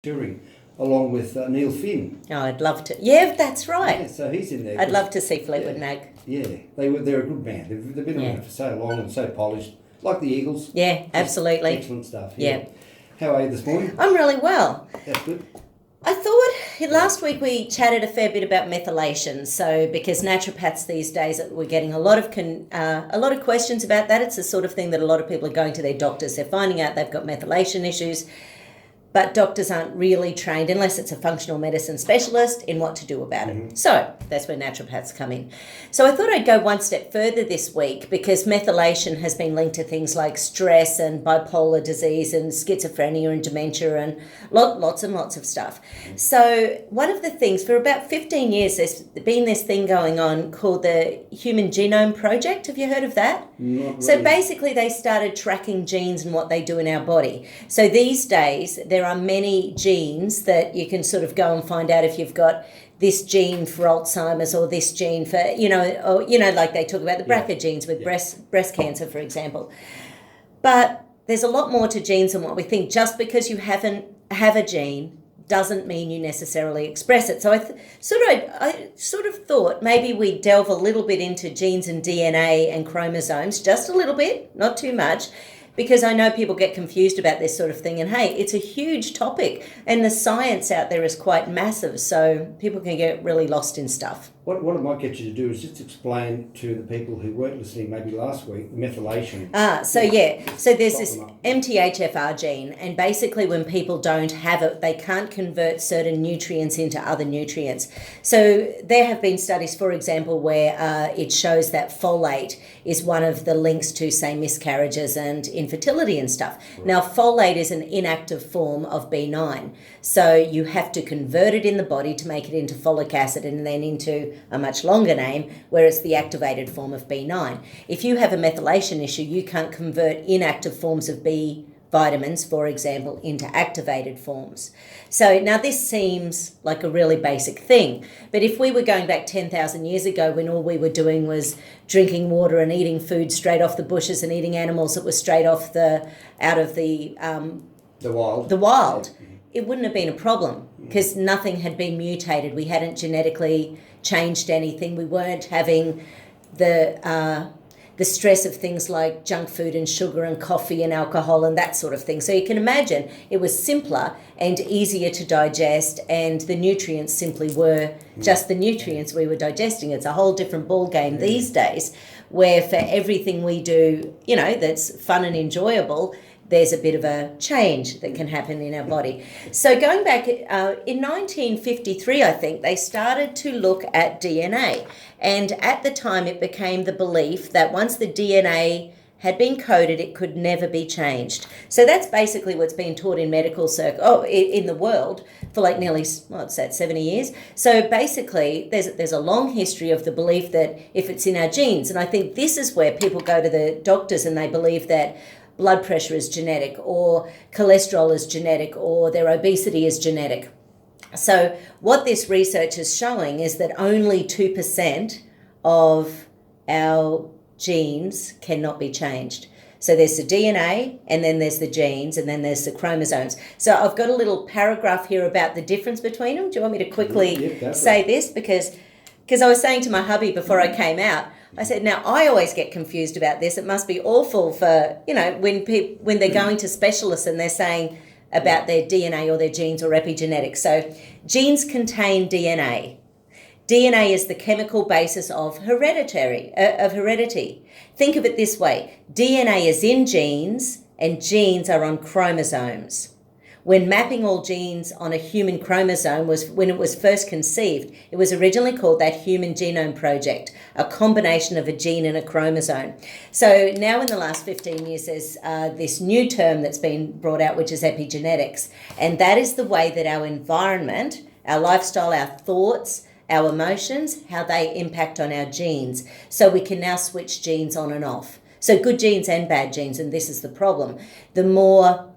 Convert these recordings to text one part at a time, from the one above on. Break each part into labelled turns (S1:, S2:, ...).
S1: touring along with Neil Finn.
S2: Oh, I'd love to. Yeah, that's right.
S1: Yeah, so he's in there.
S2: I'd love to see Fleetwood Mac.
S1: Yeah, they're a good band. They've been around for so long and so polished, like the Eagles.
S2: Yeah, absolutely.
S1: Excellent stuff.
S2: Yeah.
S1: How are you this morning?
S2: I'm really well.
S1: That's good.
S2: I thought last week we chatted a fair bit about methylation. So because naturopaths these days, we're getting a lot of questions about that. It's the sort of thing that a lot of people are going to their doctors. They're finding out they've got methylation issues, but doctors aren't really trained, unless it's a functional medicine specialist, in what to do about it. So that's where naturopaths come in. So I thought I'd go one step further this week, because methylation has been linked to things like stress and bipolar disease and schizophrenia and dementia and lots and lots of stuff. So one of the things, for about 15 years, there's been this thing going on called the Human Genome Project. Have you heard of that?
S1: Not really.
S2: So basically they started tracking genes and what they do in our body. So these days there are many genes that you can sort of go and find out if you've got this gene for Alzheimer's or this gene for, like they talk about the BRCA genes with breast cancer, for example. But there's a lot more to genes than what we think. Just because you have a gene doesn't mean you necessarily express it. So I sort of thought maybe we'd delve a little bit into genes and DNA and chromosomes, just a little bit, not too much, because I know people get confused about this sort of thing. And hey, it's a huge topic and the science out there is quite massive, so people can get really lost in stuff.
S1: What I might get you to do is just explain to the people who weren't listening maybe last week, methylation.
S2: So there's this MTHFR gene, and basically when people don't have it, they can't convert certain nutrients into other nutrients. So there have been studies, for example, where it shows that folate is one of the links to, say, miscarriages and infertility and stuff. Right. Now, folate is an inactive form of B9, so you have to convert it in the body to make it into folic acid and then into a much longer name, where it's the activated form of B9. If you have a methylation issue, you can't convert inactive forms of B vitamins, for example, into activated forms. So now this seems like a really basic thing, but if we were going back 10,000 years ago, when all we were doing was drinking water and eating food straight off the bushes and eating animals that were straight off out of the wild, it wouldn't have been a problem, because nothing had been mutated. We hadn't genetically changed anything. We weren't having the stress of things like junk food and sugar and coffee and alcohol and that sort of thing. So you can imagine it was simpler and easier to digest, and the nutrients simply were just the nutrients we were digesting. It's a whole different ball game these days, where for everything we do, that's fun and enjoyable, there's a bit of a change that can happen in our body. So going back, in 1953, I think, they started to look at DNA. And at the time, it became the belief that once the DNA had been coded, it could never be changed. So that's basically what's been taught in medical in the world for like nearly, 70 years. So basically, there's a long history of the belief that if it's in our genes, and I think this is where people go to the doctors and they believe that blood pressure is genetic, or cholesterol is genetic, or their obesity is genetic. So what this research is showing is that only 2% of our genes cannot be changed. So there's the DNA, and then there's the genes, and then there's the chromosomes. So I've got a little paragraph here about the difference between them. Do you want me to quickly say this? Because I was saying to my hubby before I came out, I said, now I always get confused about this. It must be awful for, when they're going to specialists and they're saying about their DNA or their genes or epigenetics. So genes contain DNA. DNA is the chemical basis of heredity. Think of it this way. DNA is in genes and genes are on chromosomes. When mapping all genes on a human chromosome when it was first conceived, it was originally called that Human Genome Project, a combination of a gene and a chromosome. So now in the last 15 years, there's this new term that's been brought out, which is epigenetics. And that is the way that our environment, our lifestyle, our thoughts, our emotions, how they impact on our genes. So we can now switch genes on and off. So good genes and bad genes, and this is the problem. The more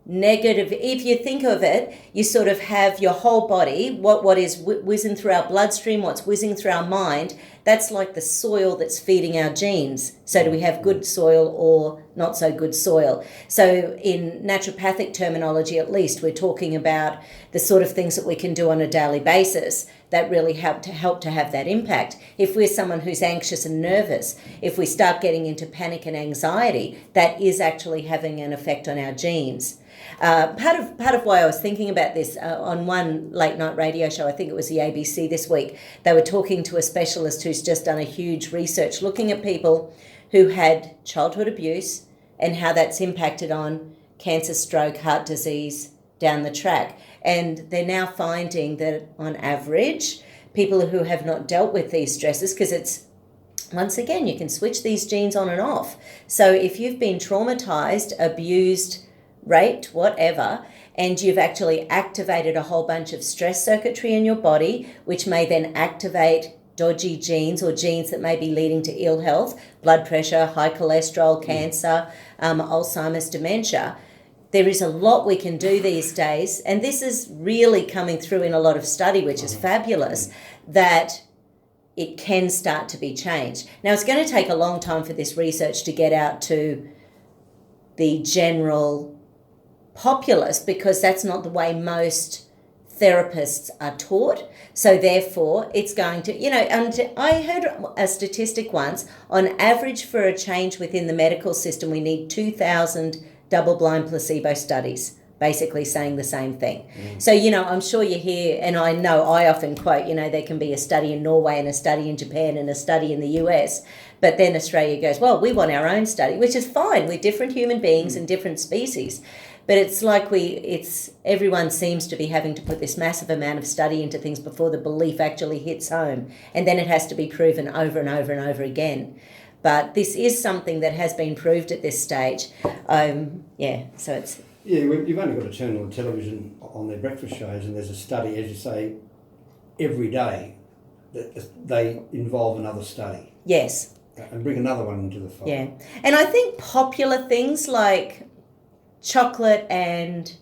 S2: negative, if you think of it, you sort of have your whole body, what is whizzing through our bloodstream, what's whizzing through our mind, That's like the soil that's feeding our genes. So do we have good soil or not so good soil? So in naturopathic terminology, at least, we're talking about the sort of things that we can do on a daily basis that really help to have that impact. If we're someone who's anxious and nervous, if we start getting into panic and anxiety, that is actually having an effect on our genes. Part of why I was thinking about this on one late night radio show, I think it was the ABC this week, they were talking to a specialist who's just done a huge research looking at people who had childhood abuse and how that's impacted on cancer, stroke, heart disease down the track. And they're now finding that on average, people who have not dealt with these stresses, because it's, once again, you can switch these genes on and off. So if you've been traumatized, abused, raped, whatever, and you've actually activated a whole bunch of stress circuitry in your body, which may then activate dodgy genes or genes that may be leading to ill health, blood pressure, high cholesterol, cancer, Alzheimer's, dementia. There is a lot we can do these days, and this is really coming through in a lot of study, which is fabulous, that it can start to be changed. Now, it's going to take a long time for this research to get out to the general populace, because that's not the way most therapists are taught. So therefore, it's going to, and I heard a statistic once, on average for a change within the medical system, we need 2,000 double-blind placebo studies, basically saying the same thing. So, I'm sure you hear, and I know I often quote, there can be a study in Norway and a study in Japan and a study in the US, but then Australia goes, well, we want our own study, which is fine. We're different human beings and different species. But it's like everyone seems to be having to put this massive amount of study into things before the belief actually hits home. And then it has to be proven over and over and over again. But this is something that has been proved at this stage. So it's...
S1: Yeah, you've only got to turn on television on their breakfast shows, and there's a study, as you say, every day that they involve another study.
S2: Yes.
S1: And bring another one into the fold.
S2: Yeah. And I think popular things like chocolate and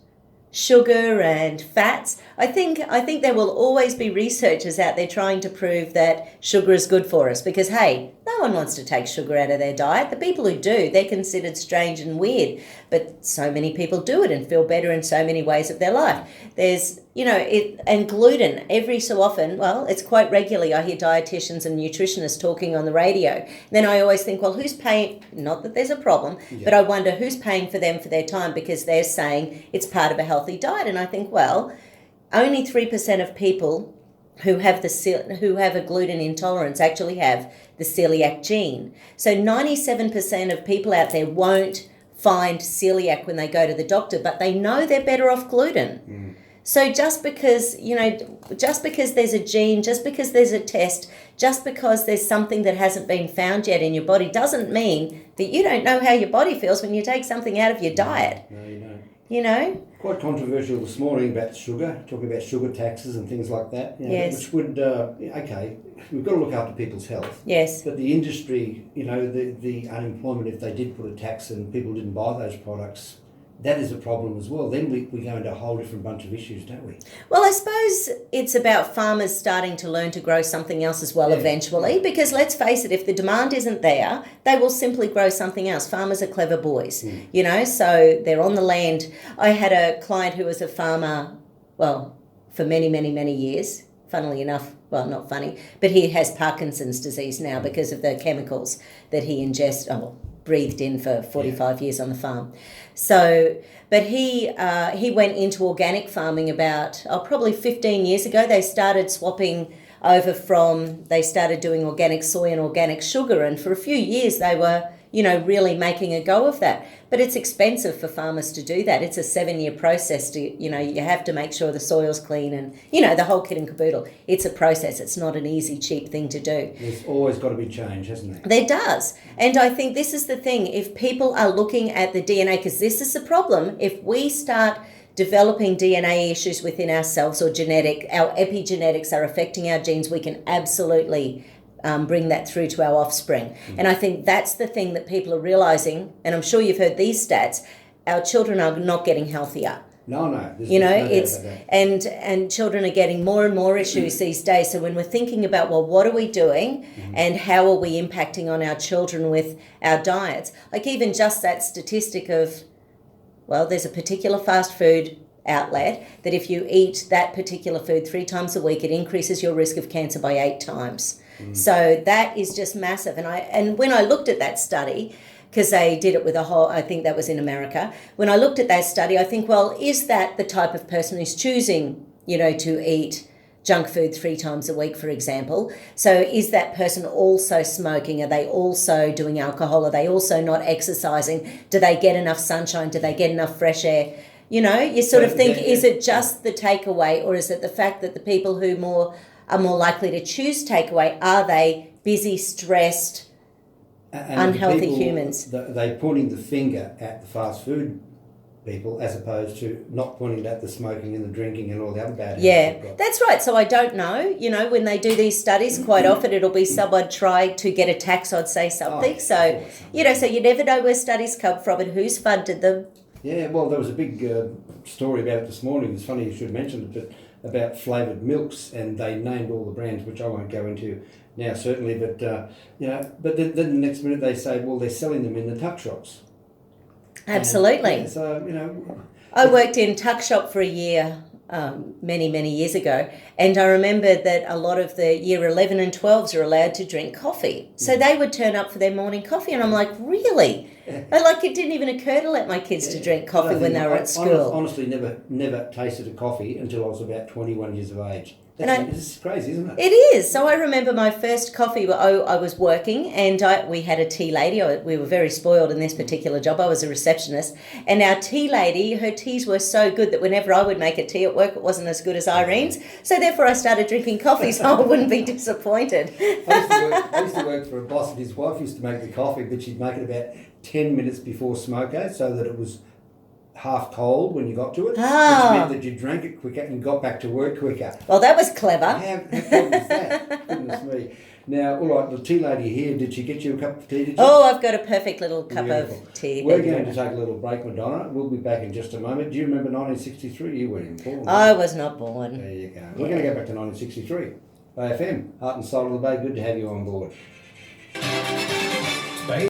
S2: sugar and fats, I think there will always be researchers out there trying to prove that sugar is good for us, because hey, no one wants to take sugar out of their diet. The people who do, they're considered strange and weird, but so many people do it and feel better in so many ways of their life. There's and gluten, every so often, well, it's quite regularly I hear dietitians and nutritionists talking on the radio. Then I always think, well, who's paying? Not that there's a problem, but I wonder who's paying for them for their time, because they're saying it's part of a healthy diet. And I think, well, only 3% of people who have a gluten intolerance actually have the celiac gene. So 97% of people out there won't find celiac when they go to the doctor, but they know they're better off gluten. So just because there's a gene, just because there's a test, just because there's something that hasn't been found yet in your body, doesn't mean that you don't know how your body feels when you take something out of your diet.
S1: No, you don't.
S2: Quite
S1: controversial this morning about sugar, talking about sugar taxes and things like that.
S2: Yes.
S1: Which would, we've got to look after people's health.
S2: Yes.
S1: But the industry, the unemployment, if they did put a tax and people didn't buy those products, that is a problem as well. Then we go into a whole different bunch of issues, don't we?
S2: Well, I suppose it's about farmers starting to learn to grow something else as well eventually, because let's face it, if the demand isn't there, they will simply grow something else. Farmers are clever boys, so they're on the land. I had a client who was a farmer, well, for many, many, many years. Funnily enough, well, not funny, but he has Parkinson's disease now because of the chemicals that he breathed in for 45 years on the farm. So, but he went into organic farming about, probably 15 years ago. They started swapping over they started doing organic soy and organic sugar. And for a few years they were, really making a go of that. But it's expensive for farmers to do that. It's a 7-year process you have to make sure the soil's clean and, the whole kit and caboodle. It's a process. It's not an easy, cheap thing to do.
S1: There's always got to be change, hasn't there?
S2: There does. And I think this is the thing. If people are looking at the DNA, because this is the problem, if we start developing DNA issues within ourselves or our epigenetics are affecting our genes, we can absolutely bring that through to our offspring. And I think that's the thing that people are realising, and I'm sure you've heard these stats, our children are not getting healthier.
S1: No.
S2: There's
S1: no
S2: it's and children are getting more and more issues these days. So when we're thinking about, well, what are we doing and how are we impacting on our children with our diets? Like even just that statistic of, well, there's a particular fast food outlet that if you eat that particular food 3 times a week, it increases your risk of cancer by 8 times. So that is just massive. And when I looked at that study, because they did it with I think that was in America. When I looked at that study, I think, well, is that the type of person who's choosing, to eat junk food 3 times a week, for example? So is that person also smoking? Are they also doing alcohol? Are they also not exercising? Do they get enough sunshine? Do they get enough fresh air? You sort of think, is it just the takeaway, or is it the fact that the people who are more likely to choose takeaway, are they busy, stressed, unhealthy humans?
S1: They're pointing the finger at the fast food people as opposed to not pointing at the smoking and the drinking and all the other bad habits they've got.
S2: That's right. So I don't know. When they do these studies, quite often it'll be someone trying to get a tax on, say, something. So you never know where studies come from and who's funded them.
S1: Yeah, well, there was a big story about it this morning. It's funny you should mention it, but about flavoured milks, and they named all the brands, which I won't go into now, certainly. But but then the next minute they say, well, they're selling them in the tuck shops.
S2: Absolutely.
S1: And, so
S2: I worked in tuck shop for a year. Many years ago, and I remember that a lot of the year 11 and 12s are allowed to drink coffee, so they would turn up for their morning coffee, and I'm like, really? It didn't even occur to let my kids to drink coffee when they were at school.
S1: I honestly never tasted a coffee until I was about 21 years of age. It's crazy, isn't it?
S2: It is. So I remember my first coffee, I was working, and we had a tea lady. We were very spoiled in this particular job. I was a receptionist, and our tea lady, her teas were so good that whenever I would make a tea at work, it wasn't as good as Irene's. So therefore I started drinking coffee so I wouldn't be disappointed.
S1: I used to work for a boss, and his wife used to make the coffee, but she'd make it about 10 minutes before smoko so that it was half cold when you got to it, which meant that you drank it quicker and got back to work quicker.
S2: Well, that was clever.
S1: How cool was that? Goodness me. Now, all right, the tea lady here, did she get you a cup of tea? Did you?
S2: Oh, I've got a perfect little cup of tea.
S1: We're going to take a little break, Madonna. We'll be back in just a moment. Do you remember 1963? You weren't born.
S2: I was not born.
S1: There you go. We're going to go back to 1963. AFM, Heart and Soul of the Bay. Good to have you on board.